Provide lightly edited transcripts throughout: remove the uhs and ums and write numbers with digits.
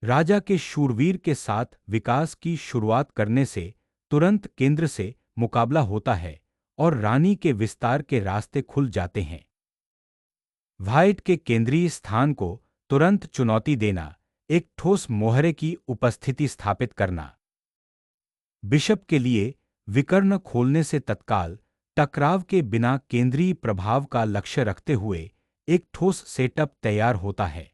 राजा के शूरवीर के साथ विकास की शुरुआत करने से तुरंत केंद्र से मुकाबला होता है और रानी के विस्तार के रास्ते खुल जाते हैं। व्हाइट के केंद्रीय स्थान को तुरंत चुनौती देना, एक ठोस मोहरे की उपस्थिति स्थापित करना। बिशप के लिए विकर्ण खोलने से तत्काल टकराव के बिना केंद्रीय प्रभाव का लक्ष्य रखते हुए एक ठोस सेटअप तैयार होता है।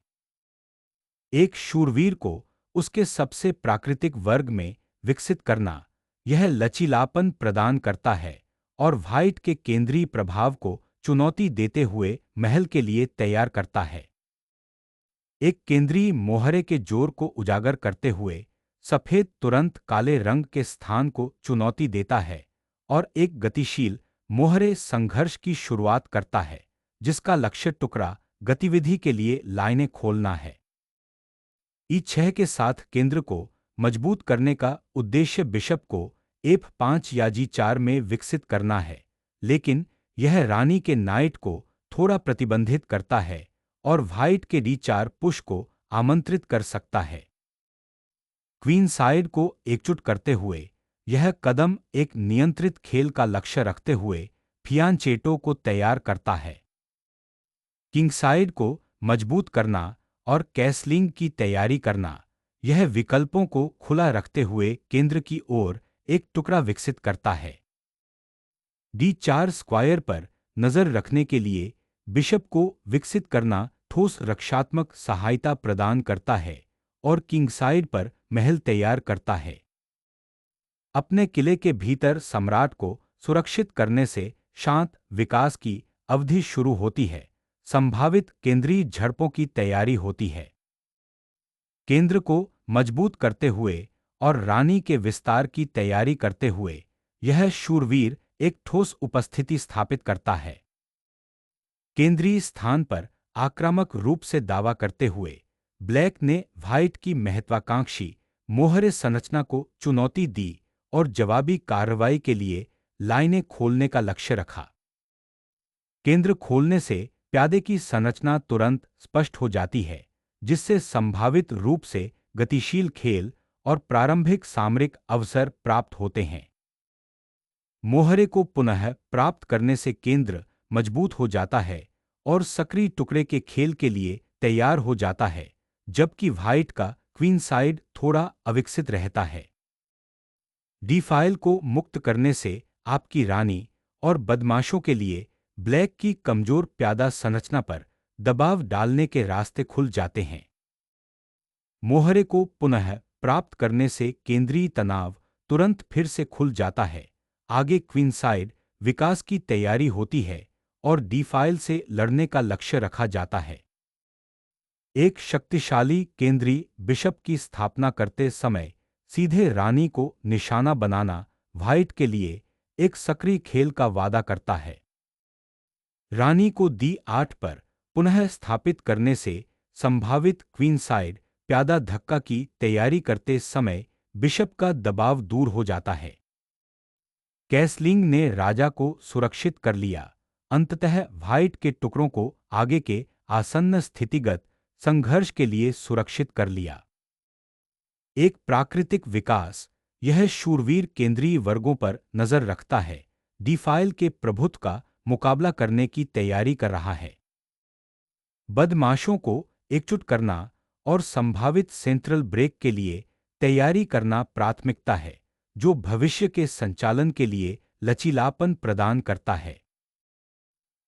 एक शूरवीर को उसके सबसे प्राकृतिक वर्ग में विकसित करना, यह लचीलापन प्रदान करता है और व्हाइट के केंद्रीय प्रभाव को चुनौती देते हुए महल के लिए तैयार करता है। एक केंद्रीय मोहरे के जोर को उजागर करते हुए सफेद तुरंत काले रंग के स्थान को चुनौती देता है और एक गतिशील मोहरे संघर्ष की शुरुआत करता है, जिसका लक्ष्य टुकड़ा गतिविधि के लिए लाइनें खोलना है। E6 के साथ केंद्र को मजबूत करने का उद्देश्य बिशप को F5 या G4 में विकसित करना है, लेकिन यह रानी के नाइट को थोड़ा प्रतिबंधित करता है और व्हाइट के D4 पुश को आमंत्रित कर सकता है। क्वीन साइड को एकजुट करते हुए यह कदम एक नियंत्रित खेल का लक्ष्य रखते हुए फियांचेटो को तैयार करता है। किंग साइड को मजबूत करना और कैसलिंग की तैयारी करना, यह विकल्पों को खुला रखते हुए केंद्र की ओर एक टुकड़ा विकसित करता है। D4 स्क्वायर पर नजर रखने के लिए बिशप को विकसित करना ठोस रक्षात्मक सहायता प्रदान करता है और किंग साइड पर महल तैयार करता है। अपने किले के भीतर सम्राट को सुरक्षित करने से शांत विकास की अवधि शुरू होती है, संभावित केंद्रीय झड़पों की तैयारी होती है। केंद्र को मजबूत करते हुए और रानी के विस्तार की तैयारी करते हुए यह शूरवीर एक ठोस उपस्थिति स्थापित करता है। केंद्रीय स्थान पर आक्रामक रूप से दावा करते हुए ब्लैक ने व्हाइट की महत्वाकांक्षी मोहरे संरचना को चुनौती दी और जवाबी कार्रवाई के लिए लाइनें खोलने का लक्ष्य रखा। केंद्र खोलने से प्यादे की संरचना तुरंत स्पष्ट हो जाती है, जिससे संभावित रूप से गतिशील खेल और प्रारंभिक सामरिक अवसर प्राप्त होते हैं। मोहरे को पुनः प्राप्त करने से केंद्र मजबूत हो जाता है और सक्रिय टुकड़े के खेल के लिए तैयार हो जाता है, जबकि व्हाइट का क्वीन साइड थोड़ा अविकसित रहता है। D5 को मुक्त करने से आपकी रानी और बदमाशों के लिए ब्लैक की कमजोर प्यादा संरचना पर दबाव डालने के रास्ते खुल जाते हैं। मोहरे को पुनः प्राप्त करने से केंद्रीय तनाव तुरंत फिर से खुल जाता है। आगे क्वीन साइड विकास की तैयारी होती है और D5 से लड़ने का लक्ष्य रखा जाता है। एक शक्तिशाली केंद्रीय बिशप की स्थापना करते समय सीधे रानी को निशाना बनाना व्हाइट के लिए एक सक्रिय खेल का वादा करता है। रानी को D8 पर पुनः स्थापित करने से संभावित क्वीन साइड प्यादा धक्का की तैयारी करते समय बिशप का दबाव दूर हो जाता है। कैसलिंग ने राजा को सुरक्षित कर लिया, अंततः व्हाइट के टुकड़ों को आगे के आसन्न स्थितिगत संघर्ष के लिए सुरक्षित कर लिया। एक प्राकृतिक विकास, यह शूरवीर केंद्रीय वर्गों पर नजर रखता है, D5 के प्रभुत्व का मुकाबला करने की तैयारी कर रहा है। बदमाशों को एकजुट करना और संभावित सेंट्रल ब्रेक के लिए तैयारी करना प्राथमिकता है, जो भविष्य के संचालन के लिए लचीलापन प्रदान करता है।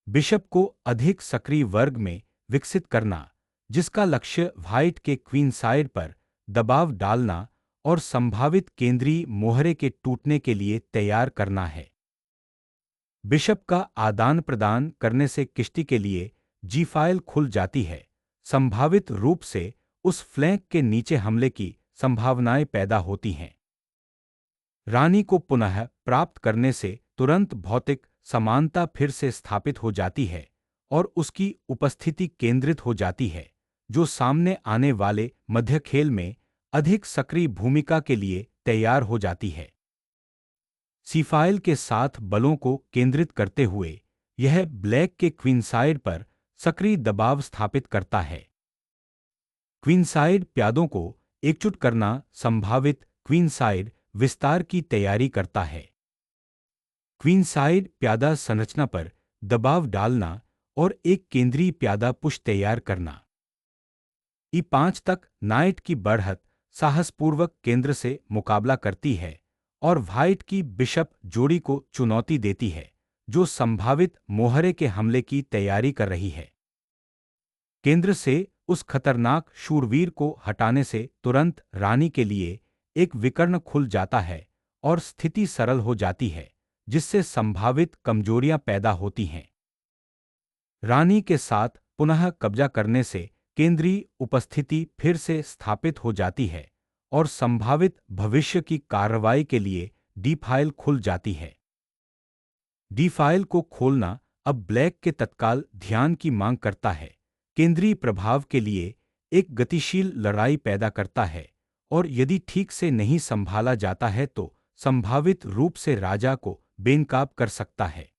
बिशप को अधिक सक्रिय वर्ग में विकसित करना, जिसका लक्ष्य व्हाइट के क्वीन साइड पर दबाव डालना और संभावित केंद्रीय मोहरे के टूटने के लिए तैयार करना है। बिशप का आदान प्रदान करने से किश्ती के लिए G5 खुल जाती है, संभावित रूप से उस फ्लैंक के नीचे हमले की संभावनाएं पैदा होती हैं। रानी को पुनः प्राप्त करने से तुरंत भौतिक समानता फिर से स्थापित हो जाती है और उसकी उपस्थिति केंद्रित हो जाती है, जो सामने आने वाले मध्य खेल में अधिक सक्रिय भूमिका के लिए तैयार हो जाती है। C5 के साथ बलों को केंद्रित करते हुए यह ब्लैक के क्वीन साइड पर सक्रिय दबाव स्थापित करता है। क्वीन साइड प्यादों को एकजुट करना संभावित क्वीनसाइड विस्तार की तैयारी करता है। क्वीनसाइड प्यादा संरचना पर दबाव डालना और एक केंद्रीय प्यादा पुश तैयार करना। E5 तक नाइट की बढ़त साहसपूर्वक केंद्र से मुकाबला करती है और व्हाइट की बिशप जोड़ी को चुनौती देती है, जो संभावित मोहरे के हमले की तैयारी कर रही है। केंद्र से उस खतरनाक शूरवीर को हटाने से तुरंत रानी के लिए एक विकर्ण खुल जाता है और स्थिति सरल हो जाती है, जिससे संभावित कमजोरियां पैदा होती हैं। रानी के साथ पुनः कब्जा करने से केंद्रीय उपस्थिति फिर से स्थापित हो जाती है और संभावित भविष्य की कार्रवाई के लिए डी फाइल खुल जाती है। डी फाइल को खोलना अब ब्लैक के तत्काल ध्यान की मांग करता है, केंद्रीय प्रभाव के लिए एक गतिशील लड़ाई पैदा करता है और यदि ठीक से नहीं संभाला जाता है तो संभावित रूप से राजा को बेनकाब कर सकता है।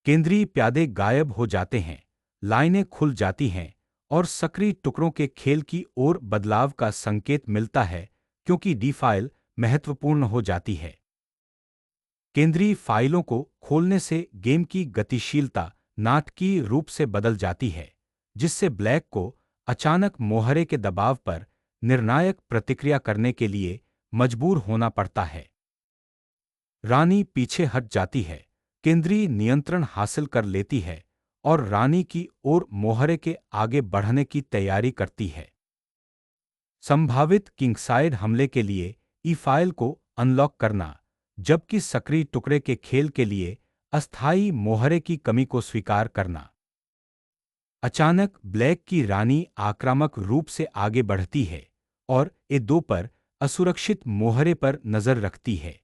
केंद्रीय प्यादे गायब हो जाते हैं, लाइनें खुल जाती हैं और सक्रिय टुकड़ों के खेल की ओर बदलाव का संकेत मिलता है, क्योंकि डी फाइल महत्वपूर्ण हो जाती है। केंद्रीय फाइलों को खोलने से गेम की गतिशीलता नाटकीय रूप से बदल जाती है, जिससे ब्लैक को अचानक मोहरे के दबाव पर निर्णायक प्रतिक्रिया करने के लिए मजबूर होना पड़ता है। रानी पीछे हट जाती है, केंद्रीय नियंत्रण हासिल कर लेती है और रानी की ओर मोहरे के आगे बढ़ने की तैयारी करती है। संभावित किंगसाइड हमले के लिए ई फाइल को अनलॉक करना, जबकि सक्रिय टुकड़े के खेल के लिए अस्थायी मोहरे की कमी को स्वीकार करना। अचानक ब्लैक की रानी आक्रामक रूप से आगे बढ़ती है और ए2 पर असुरक्षित मोहरे पर नजर रखती है।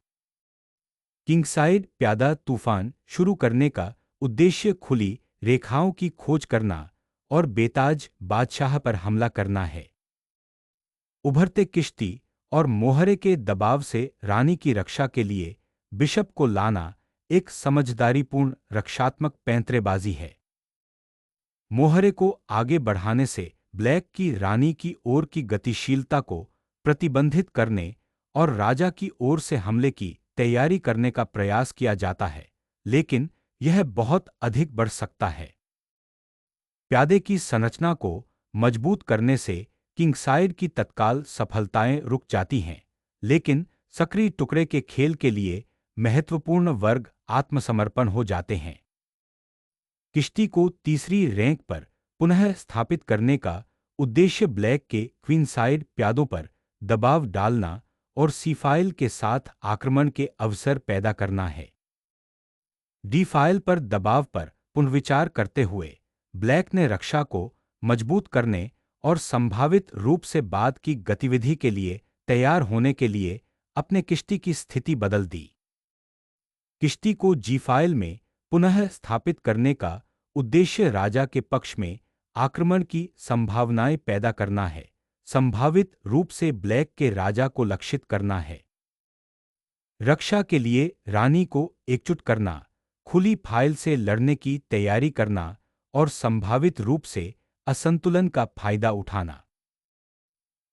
किंगसाइड प्यादा तूफान शुरू करने का उद्देश्य खुली रेखाओं की खोज करना और बेताज बादशाह पर हमला करना है। उभरते किश्ती और मोहरे के दबाव से रानी की रक्षा के लिए बिशप को लाना एक समझदारीपूर्ण रक्षात्मक पैंतरेबाजी है। मोहरे को आगे बढ़ाने से ब्लैक की रानी की ओर की गतिशीलता को प्रतिबंधित करने और राजा की ओर से हमले की तैयारी करने का प्रयास किया जाता है, लेकिन यह बहुत अधिक बढ़ सकता है। प्यादे की संरचना को मजबूत करने से किंगसाइड की तत्काल सफलताएं रुक जाती हैं, लेकिन सक्रिय टुकड़े के खेल के लिए महत्वपूर्ण वर्ग आत्मसमर्पण हो जाते हैं। किश्ती को तीसरी रैंक पर पुनः स्थापित करने का उद्देश्य ब्लैक के क्वीनसाइड प्यादों पर दबाव डालना और सी-फाइल के साथ आक्रमण के अवसर पैदा करना है। डी-फाइल पर दबाव पर पुनर्विचार करते हुए ब्लैक ने रक्षा को मजबूत करने और संभावित रूप से बाद की गतिविधि के लिए तैयार होने के लिए अपने किश्ती की स्थिति बदल दी। किश्ती को जी-फाइल में पुनः स्थापित करने का उद्देश्य राजा के पक्ष में आक्रमण की संभावनाएं पैदा करना है, संभावित रूप से ब्लैक के राजा को लक्षित करना है। रक्षा के लिए रानी को एकजुट करना, खुली फाइल से लड़ने की तैयारी करना और संभावित रूप से असंतुलन का फायदा उठाना।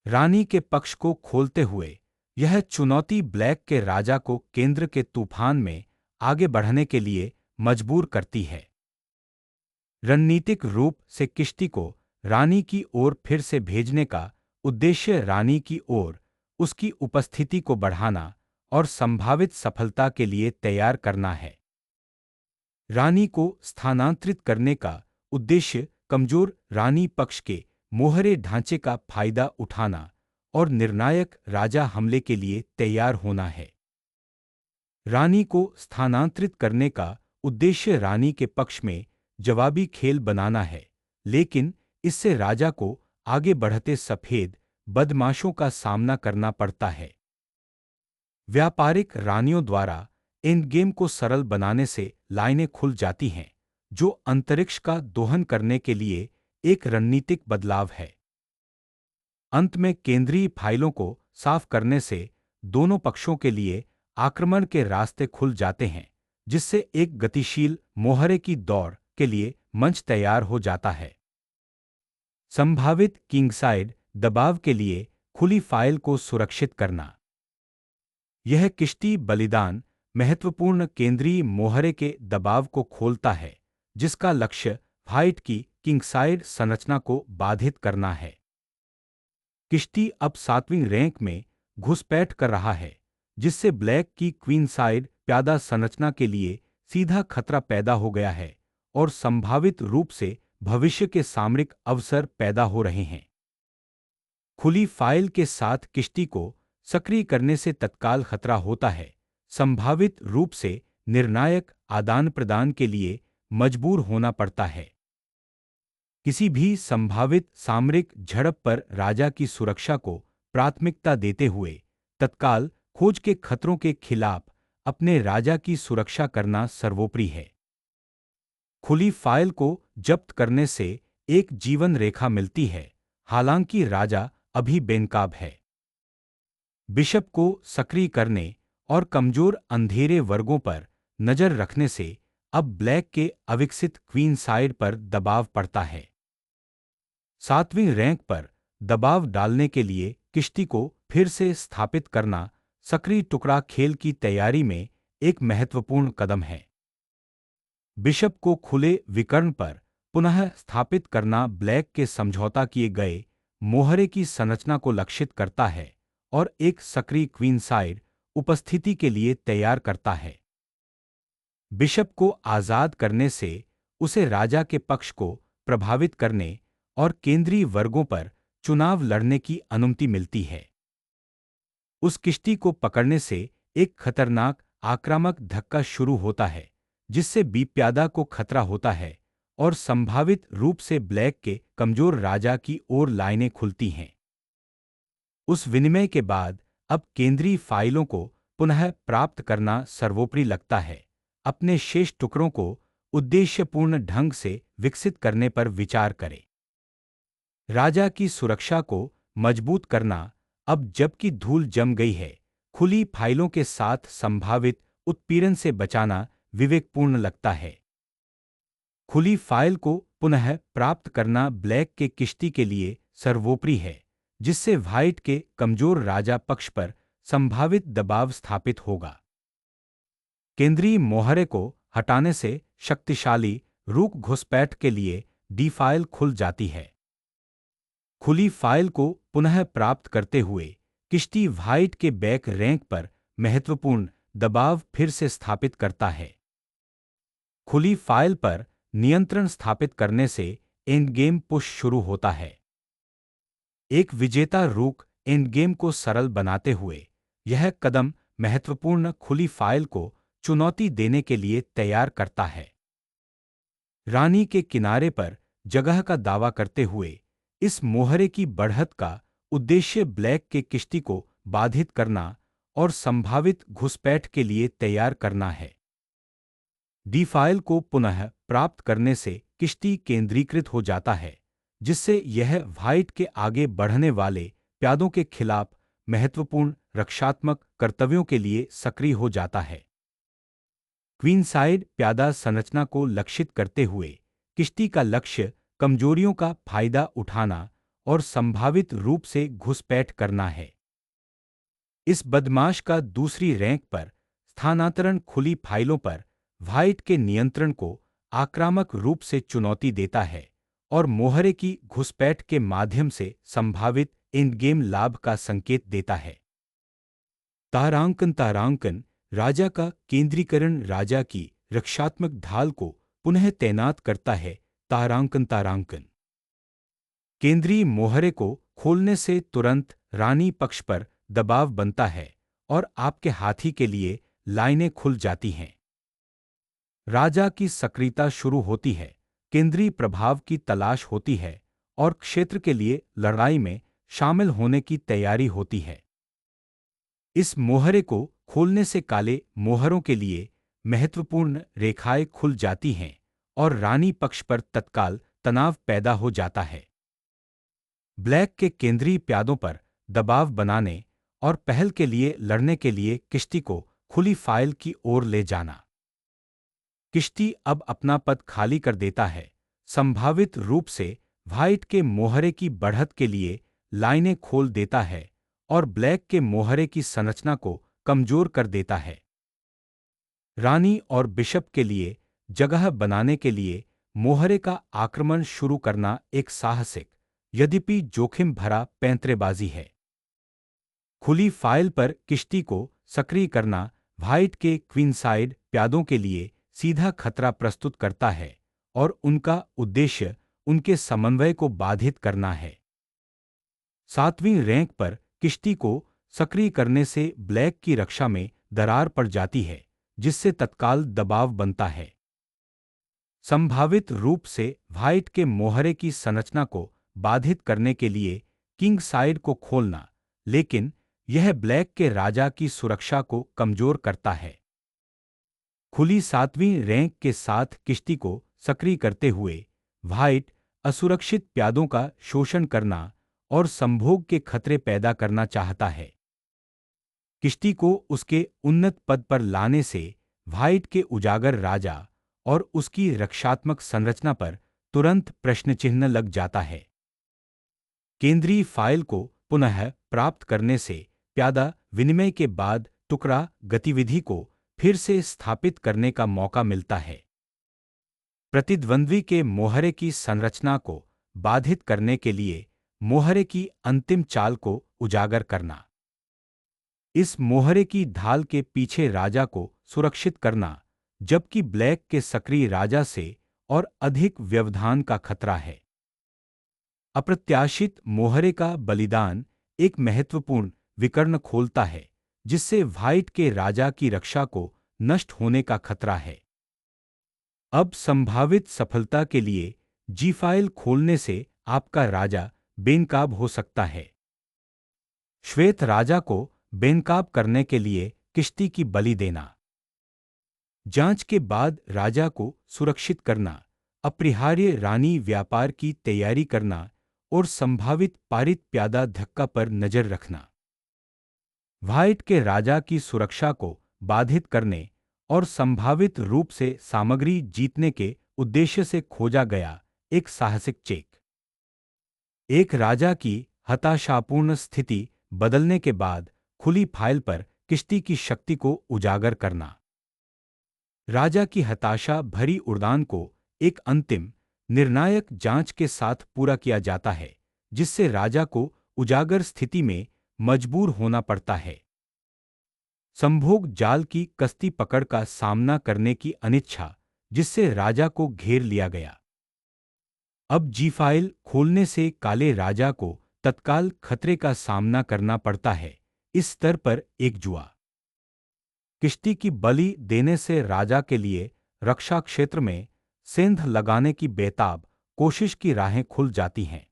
रानी के पक्ष को खोलते हुए यह चुनौती ब्लैक के राजा को केंद्र के तूफान में आगे बढ़ने के लिए मजबूर करती है। रणनीतिक रूप से किश्ती को रानी की ओर फिर से भेजने का उद्देश्य रानी की ओर उसकी उपस्थिति को बढ़ाना और संभावित सफलता के लिए तैयार करना है। रानी को स्थानांतरित करने का उद्देश्य कमजोर रानी पक्ष के मोहरे ढांचे का फायदा उठाना और निर्णायक राजा हमले के लिए तैयार होना है। रानी को स्थानांतरित करने का उद्देश्य रानी के पक्ष में जवाबी खेल बनाना है, लेकिन इससे राजा को आगे बढ़ते सफेद बदमाशों का सामना करना पड़ता है। व्यापारिक रानियों द्वारा एंड गेम को सरल बनाने से लाइनें खुल जाती हैं, जो अंतरिक्ष का दोहन करने के लिए एक रणनीतिक बदलाव है। अंत में केंद्रीय फाइलों को साफ करने से दोनों पक्षों के लिए आक्रमण के रास्ते खुल जाते हैं, जिससे एक गतिशील मोहरे की दौड़ के लिए मंच तैयार हो जाता है। संभावित किंगसाइड दबाव के लिए खुली फाइल को सुरक्षित करना। यह किश्ती बलिदान महत्वपूर्ण केंद्रीय मोहरे के दबाव को खोलता है, जिसका लक्ष्य व्हाइट की किंगसाइड संरचना को बाधित करना है। किश्ती अब 7वीं रैंक में घुसपैठ कर रहा है, जिससे ब्लैक की क्वीनसाइड प्यादा संरचना के लिए सीधा खतरा पैदा हो गया है और संभावित रूप से भविष्य के सामरिक अवसर पैदा हो रहे हैं। खुली फाइल के साथ किश्ती को सक्रिय करने से तत्काल खतरा होता है, संभावित रूप से निर्णायक आदान प्रदान के लिए मजबूर होना पड़ता है। किसी भी संभावित सामरिक झड़प पर राजा की सुरक्षा को प्राथमिकता देते हुए तत्काल खोज के खतरों के खिलाफ अपने राजा की सुरक्षा करना सर्वोपरि है। खुली फाइल को जब्त करने से एक जीवन रेखा मिलती है, हालांकि राजा अभी बेनकाब है। बिशप को सक्रिय करने और कमजोर अंधेरे वर्गों पर नजर रखने से अब ब्लैक के अविकसित क्वीन साइड पर दबाव पड़ता है। 7वीं रैंक पर दबाव डालने के लिए किश्ती को फिर से स्थापित करना सक्रिय टुकड़ा खेल की तैयारी में एक महत्वपूर्ण कदम है। बिशप को खुले विकर्ण पर पुनः स्थापित करना ब्लैक के समझौता किए गए मोहरे की संरचना को लक्षित करता है और एक सक्रिय क्वीन साइड उपस्थिति के लिए तैयार करता है। बिशप को आजाद करने से उसे राजा के पक्ष को प्रभावित करने और केंद्रीय वर्गों पर चुनाव लड़ने की अनुमति मिलती है। उस किश्ती को पकड़ने से एक खतरनाक आक्रामक धक्का शुरू होता है, जिससे बी प्यादा को खतरा होता है और संभावित रूप से ब्लैक के कमजोर राजा की ओर लाइनें खुलती हैं। उस विनिमय के बाद अब केंद्रीय फाइलों को पुनः प्राप्त करना सर्वोपरि लगता है। अपने शेष टुकड़ों को उद्देश्यपूर्ण ढंग से विकसित करने पर विचार करें। राजा की सुरक्षा को मजबूत करना अब जबकि धूल जम गई है, खुली फाइलों के साथ संभावित उत्पीड़न से बचाना विवेकपूर्ण लगता है। खुली फाइल को पुनः प्राप्त करना ब्लैक के किश्ती के लिए सर्वोपरि है, जिससे व्हाइट के कमजोर राजा पक्ष पर संभावित दबाव स्थापित होगा। केंद्रीय मोहरे को हटाने से शक्तिशाली रूक घुसपैठ के लिए डी फाइल खुल जाती है। खुली फाइल को पुनः प्राप्त करते हुए किश्ती व्हाइट के बैक रैंक पर महत्वपूर्ण दबाव फिर से स्थापित करता है। खुली फाइल पर नियंत्रण स्थापित करने से एंडगेम पुश शुरू होता है। एक विजेता रूक एंडगेम को सरल बनाते हुए यह कदम महत्वपूर्ण खुली फाइल को चुनौती देने के लिए तैयार करता है। रानी के किनारे पर जगह का दावा करते हुए इस मोहरे की बढ़त का उद्देश्य ब्लैक के किश्ती को बाधित करना और संभावित घुसपैठ के लिए तैयार करना है। डी फाइल को पुनः प्राप्त करने से किश्ती केंद्रीकृत हो जाता है, जिससे यह व्हाइट के आगे बढ़ने वाले प्यादों के खिलाफ महत्वपूर्ण रक्षात्मक कर्तव्यों के लिए सक्रिय हो जाता है। क्वीनसाइड प्यादा संरचना को लक्षित करते हुए किश्ती का लक्ष्य कमजोरियों का फायदा उठाना और संभावित रूप से घुसपैठ करना है। इस बदमाश का दूसरी रैंक पर स्थानांतरण खुली फाइलों पर व्हाइट के नियंत्रण को आक्रामक रूप से चुनौती देता है और मोहरे की घुसपैठ के माध्यम से संभावित एंडगेम लाभ का संकेत देता है। तारांकन राजा का केंद्रीकरण राजा की रक्षात्मक ढाल को पुनः तैनात करता है। तारांकन केंद्रीय मोहरे को खोलने से तुरंत रानी पक्ष पर दबाव बनता है और आपके हाथी के लिए लाइनें खुल जाती हैं। राजा की सक्रियता शुरू होती है, केंद्रीय प्रभाव की तलाश होती है और क्षेत्र के लिए लड़ाई में शामिल होने की तैयारी होती है। इस मोहरे को खोलने से काले मोहरों के लिए महत्वपूर्ण रेखाएं खुल जाती हैं और रानी पक्ष पर तत्काल तनाव पैदा हो जाता है। ब्लैक के केंद्रीय प्यादों पर दबाव बनाने और पहल के लिए लड़ने के लिए किश्ती को खुली फाइल की ओर ले जाना। किश्ती अब अपना पद खाली कर देता है, संभावित रूप से व्हाइट के मोहरे की बढ़त के लिए लाइनें खोल देता है और ब्लैक के मोहरे की संरचना को कमजोर कर देता है। रानी और बिशप के लिए जगह बनाने के लिए मोहरे का आक्रमण शुरू करना एक साहसिक, यद्यपि जोखिम भरा पैंतरेबाजी है। खुली फाइल पर किश्ती को सक्रिय करना व्हाइट के क्वीनसाइड प्यादों के लिए सीधा खतरा प्रस्तुत करता है और उनका उद्देश्य उनके समन्वय को बाधित करना है। सातवीं रैंक पर किश्ती को सक्रिय करने से ब्लैक की रक्षा में दरार पड़ जाती है, जिससे तत्काल दबाव बनता है। संभावित रूप से व्हाइट के मोहरे की संरचना को बाधित करने के लिए किंग साइड को खोलना, लेकिन यह ब्लैक के राजा की सुरक्षा को कमजोर करता है। खुली सातवीं रैंक के साथ किश्ती को सक्रिय करते हुए व्हाइट असुरक्षित प्यादों का शोषण करना और संभोग के खतरे पैदा करना चाहता है। किश्ती को उसके उन्नत पद पर लाने से व्हाइट के उजागर राजा और उसकी रक्षात्मक संरचना पर तुरंत प्रश्नचिह्न लग जाता है। केंद्रीय फाइल को पुनः प्राप्त करने से प्यादा विनिमय के बाद टुकड़ा गतिविधि को फिर से स्थापित करने का मौका मिलता है। प्रतिद्वंद्वी के मोहरे की संरचना को बाधित करने के लिए मोहरे की अंतिम चाल को उजागर करना। इस मोहरे की ढाल के पीछे राजा को सुरक्षित करना, जबकि ब्लैक के सक्रिय राजा से और अधिक व्यवधान का खतरा है। अप्रत्याशित मोहरे का बलिदान एक महत्वपूर्ण विकर्ण खोलता है, जिससे व्हाइट के राजा की रक्षा को नष्ट होने का खतरा है। अब संभावित सफलता के लिए जी फाइल खोलने से आपका राजा बेनकाब हो सकता है। श्वेत राजा को बेनकाब करने के लिए किश्ती की बलि देना। जांच के बाद राजा को सुरक्षित करना, अपरिहार्य रानी व्यापार की तैयारी करना और संभावित पारित प्यादा धक्का पर नजर रखना। व्हाइट के राजा की सुरक्षा को बाधित करने और संभावित रूप से सामग्री जीतने के उद्देश्य से खोजा गया एक साहसिक चेक। एक राजा की हताशापूर्ण स्थिति बदलने के बाद खुली फाइल पर किश्ती की शक्ति को उजागर करना। राजा की हताशा भरी उड़ान को एक अंतिम, निर्णायक जांच के साथ पूरा किया जाता है, जिससे राजा को उजागर स्थिति में मजबूर होना पड़ता है। संभोग जाल की कस्ती पकड़ का सामना करने की अनिच्छा, जिससे राजा को घेर लिया गया। अब जी फाइल खोलने से काले राजा को तत्काल खतरे का सामना करना पड़ता है, इस स्तर पर एक जुआ। किश्ती की बलि देने से राजा के लिए रक्षा क्षेत्र में सेंध लगाने की बेताब कोशिश की राहें खुल जाती हैं।